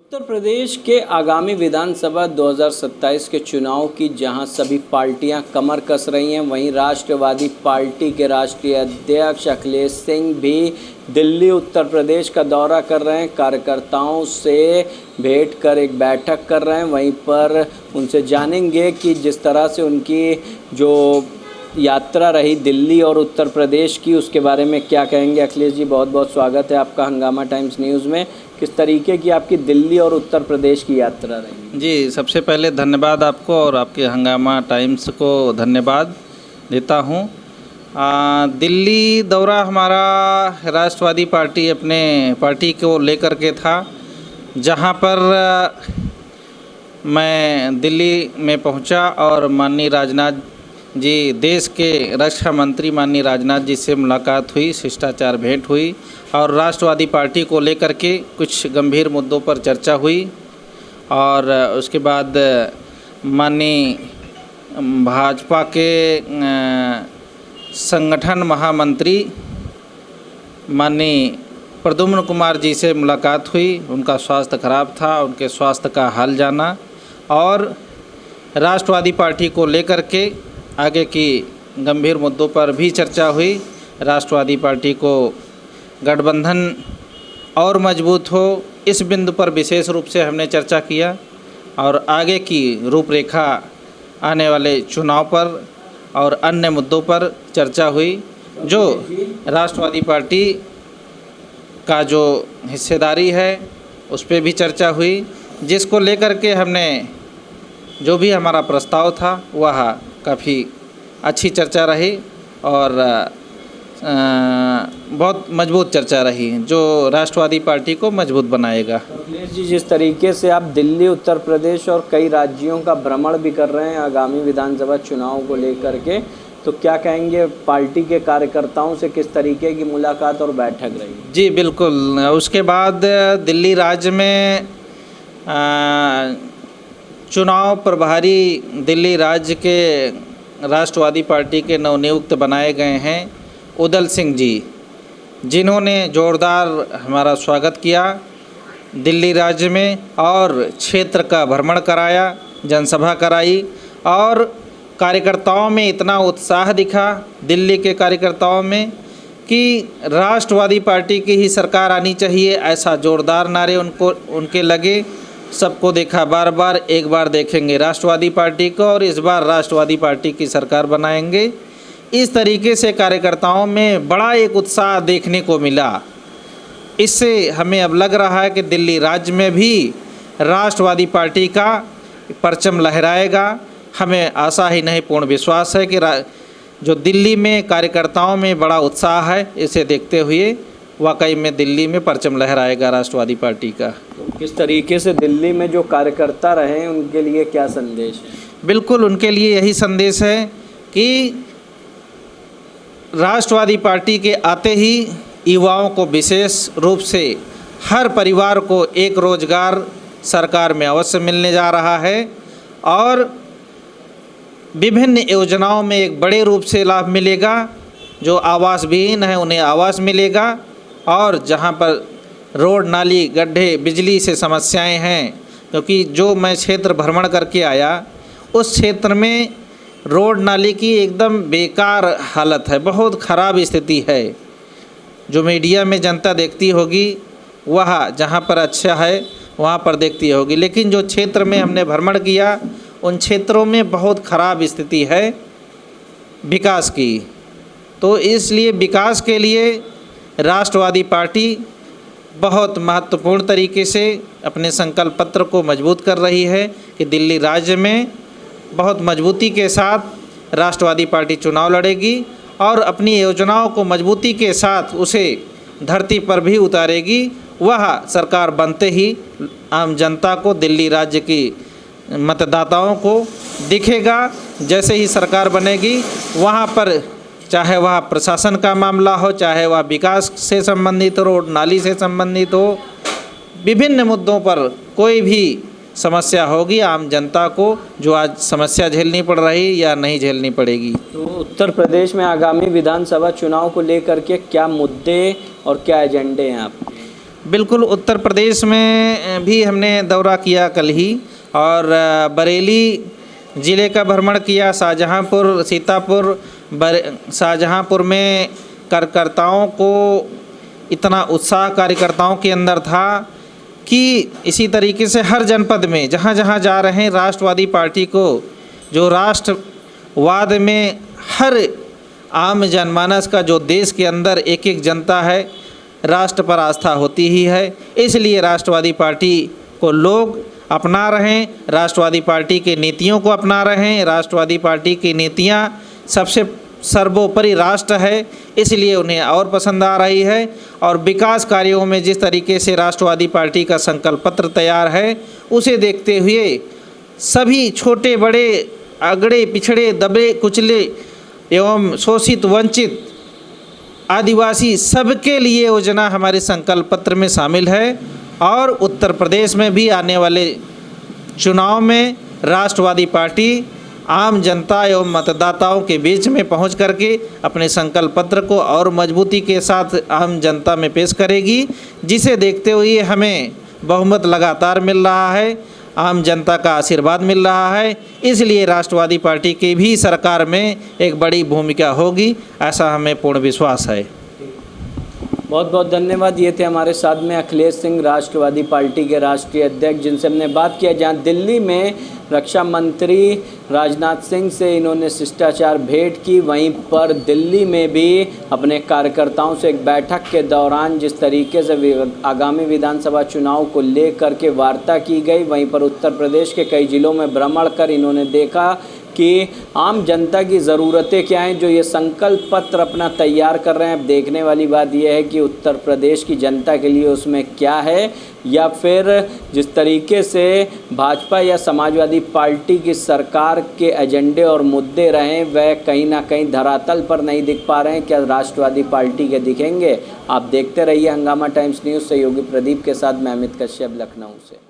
उत्तर प्रदेश के आगामी विधानसभा 2027 के चुनाव की जहां सभी पार्टियां कमर कस रही हैं, वहीं राष्ट्रवादी पार्टी के राष्ट्रीय अध्यक्ष अखिलेश सिंह भी दिल्ली उत्तर प्रदेश का दौरा कर रहे हैं। कार्यकर्ताओं से भेंट कर एक बैठक कर रहे हैं। वहीं पर उनसे जानेंगे कि जिस तरह से उनकी जो यात्रा रही दिल्ली और उत्तर प्रदेश की, उसके बारे में क्या कहेंगे। अखिलेश जी, बहुत बहुत स्वागत है आपका हंगामा टाइम्स न्यूज़ में। किस तरीके की आपकी दिल्ली और उत्तर प्रदेश की यात्रा रही? जी, सबसे पहले धन्यवाद आपको और आपके हंगामा टाइम्स को धन्यवाद देता हूँ। दिल्ली दौरा हमारा राष्ट्रवादी पार्टी अपने पार्टी को लेकर के था, जहाँ पर मैं दिल्ली में पहुँचा और माननीय राजनाथ जी, देश के रक्षा मंत्री माननीय राजनाथ जी से मुलाकात हुई, शिष्टाचार भेंट हुई और राष्ट्रवादी पार्टी को लेकर के कुछ गंभीर मुद्दों पर चर्चा हुई। और उसके बाद माननीय भाजपा के संगठन महामंत्री माननीय प्रद्युम्न कुमार जी से मुलाकात हुई। उनका स्वास्थ्य खराब था, उनके स्वास्थ्य का हाल जाना और राष्ट्रवादी पार्टी को लेकर के आगे की गंभीर मुद्दों पर भी चर्चा हुई। राष्ट्रवादी पार्टी को गठबंधन और मजबूत हो, इस बिंदु पर विशेष रूप से हमने चर्चा किया और आगे की रूपरेखा आने वाले चुनाव पर और अन्य मुद्दों पर चर्चा हुई। जो राष्ट्रवादी पार्टी का जो हिस्सेदारी है उस पर भी चर्चा हुई, जिसको लेकर के हमने जो भी हमारा प्रस्ताव था वह काफ़ी अच्छी चर्चा रही और बहुत मजबूत चर्चा रही, जो राष्ट्रवादी पार्टी को मजबूत बनाएगा। अखिलेश जी, जिस तरीके से आप दिल्ली, उत्तर प्रदेश और कई राज्यों का भ्रमण भी कर रहे हैं आगामी विधानसभा चुनाव को लेकर के, तो क्या कहेंगे पार्टी के कार्यकर्ताओं से किस तरीके की मुलाकात और बैठक रही? जी बिल्कुल, उसके बाद दिल्ली राज्य में चुनाव प्रभारी दिल्ली राज्य के राष्ट्रवादी पार्टी के नवनियुक्त बनाए गए हैं उदल सिंह जी, जिन्होंने ज़ोरदार हमारा स्वागत किया दिल्ली राज्य में और क्षेत्र का भ्रमण कराया, जनसभा कराई और कार्यकर्ताओं में इतना उत्साह दिखा दिल्ली के कार्यकर्ताओं में कि राष्ट्रवादी पार्टी की ही सरकार आनी चाहिए, ऐसा ज़ोरदार नारे उनके लगे। सबको देखा, बार बार एक बार देखेंगे राष्ट्रवादी पार्टी को और इस बार राष्ट्रवादी पार्टी की सरकार बनाएंगे। इस तरीके से कार्यकर्ताओं में बड़ा एक उत्साह देखने को मिला। इससे हमें अब लग रहा है कि दिल्ली राज्य में भी राष्ट्रवादी पार्टी का परचम लहराएगा। हमें आशा ही नहीं पूर्ण विश्वास है कि जो दिल्ली में कार्यकर्ताओं में बड़ा उत्साह है, इसे देखते हुए वाकई में दिल्ली में परचम लहराएगा राष्ट्रवादी पार्टी का। किस तरीके से दिल्ली में जो कार्यकर्ता रहे उनके लिए क्या संदेश है? बिल्कुल, उनके लिए यही संदेश है कि राष्ट्रवादी पार्टी के आते ही युवाओं को विशेष रूप से हर परिवार को एक रोजगार सरकार में अवश्य मिलने जा रहा है और विभिन्न योजनाओं में एक बड़े रूप से लाभ मिलेगा। जो आवास विहीन है उन्हें आवास मिलेगा और जहां पर रोड, नाली, गड्ढे, बिजली से समस्याएं हैं, क्योंकि जो मैं क्षेत्र भ्रमण करके आया उस क्षेत्र में रोड, नाली की एकदम बेकार हालत है, बहुत ख़राब स्थिति है। जो मीडिया में जनता देखती होगी वह जहां पर अच्छा है वहां पर देखती होगी, लेकिन जो क्षेत्र में हमने भ्रमण किया उन क्षेत्रों में बहुत ख़राब स्थिति है विकास की। तो इसलिए विकास के लिए राष्ट्रवादी पार्टी बहुत महत्वपूर्ण तरीके से अपने संकल्प पत्र को मजबूत कर रही है कि दिल्ली राज्य में बहुत मजबूती के साथ राष्ट्रवादी पार्टी चुनाव लड़ेगी और अपनी योजनाओं को मजबूती के साथ उसे धरती पर भी उतारेगी। वह सरकार बनते ही आम जनता को, दिल्ली राज्य की मतदाताओं को दिखेगा। जैसे ही सरकार बनेगी वहाँ पर चाहे वह प्रशासन का मामला हो, चाहे वह विकास से संबंधित हो, रोड नाली से संबंधित हो, विभिन्न मुद्दों पर कोई भी समस्या होगी आम जनता को जो आज समस्या झेलनी पड़ रही या नहीं झेलनी पड़ेगी। तो उत्तर प्रदेश में आगामी विधानसभा चुनाव को लेकर के क्या मुद्दे और क्या एजेंडे हैं आपके? बिल्कुल, उत्तर प्रदेश में भी हमने दौरा किया कल ही, और बरेली ज़िले का भ्रमण किया, शाहजहांपुर, सीतापुर, शाहजहांपुर में कार्यकर्ताओं को इतना उत्साह कार्यकर्ताओं के अंदर था कि इसी तरीके से हर जनपद में जहाँ जहाँ जा रहे हैं राष्ट्रवादी पार्टी को, जो राष्ट्रवाद में हर आम जनमानस का, जो देश के अंदर एक एक जनता है, राष्ट्र पर आस्था होती ही है, इसलिए राष्ट्रवादी पार्टी को लोग अपना रहे हैं, राष्ट्रवादी पार्टी के नीतियों को अपना रहे हैं। राष्ट्रवादी पार्टी की नीतियां सबसे सर्वोपरि राष्ट्र है, इसलिए उन्हें और पसंद आ रही है। और विकास कार्यों में जिस तरीके से राष्ट्रवादी पार्टी का संकल्प पत्र तैयार है, उसे देखते हुए सभी छोटे बड़े, अगड़े पिछड़े, दबे कुचले एवं शोषित वंचित आदिवासी सबके लिए योजना हमारे संकल्प पत्र में शामिल है। और उत्तर प्रदेश में भी आने वाले चुनाव में राष्ट्रवादी पार्टी आम जनता एवं मतदाताओं के बीच में पहुंच करके अपने संकल्प पत्र को और मजबूती के साथ आम जनता में पेश करेगी, जिसे देखते हुए हमें बहुमत लगातार मिल रहा है, आम जनता का आशीर्वाद मिल रहा है। इसलिए राष्ट्रवादी पार्टी की भी सरकार में एक बड़ी भूमिका होगी, ऐसा हमें पूर्ण विश्वास है। बहुत बहुत धन्यवाद। ये थे हमारे साथ में अखिलेश सिंह, राष्ट्रवादी पार्टी के राष्ट्रीय अध्यक्ष, जिनसे हमने बात किया, जहां दिल्ली में रक्षा मंत्री राजनाथ सिंह से इन्होंने शिष्टाचार भेंट की। वहीं पर दिल्ली में भी अपने कार्यकर्ताओं से एक बैठक के दौरान जिस तरीके से आगामी विधानसभा चुनाव को लेकर के वार्ता की गई, वहीं पर उत्तर प्रदेश के कई जिलों में भ्रमण कर इन्होंने देखा कि आम जनता की ज़रूरतें क्या हैं, जो ये संकल्प पत्र अपना तैयार कर रहे हैं। अब देखने वाली बात यह है कि उत्तर प्रदेश की जनता के लिए उसमें क्या है, या फिर जिस तरीके से भाजपा या समाजवादी पार्टी की सरकार के एजेंडे और मुद्दे रहे, वह कहीं ना कहीं धरातल पर नहीं दिख पा रहे हैं। क्या राष्ट्रवादी पार्टी के दिखेंगे? आप देखते रहिए हंगामा टाइम्स न्यूज़। सहयोगी प्रदीप के साथ मैं अमित कश्यप, लखनऊ से।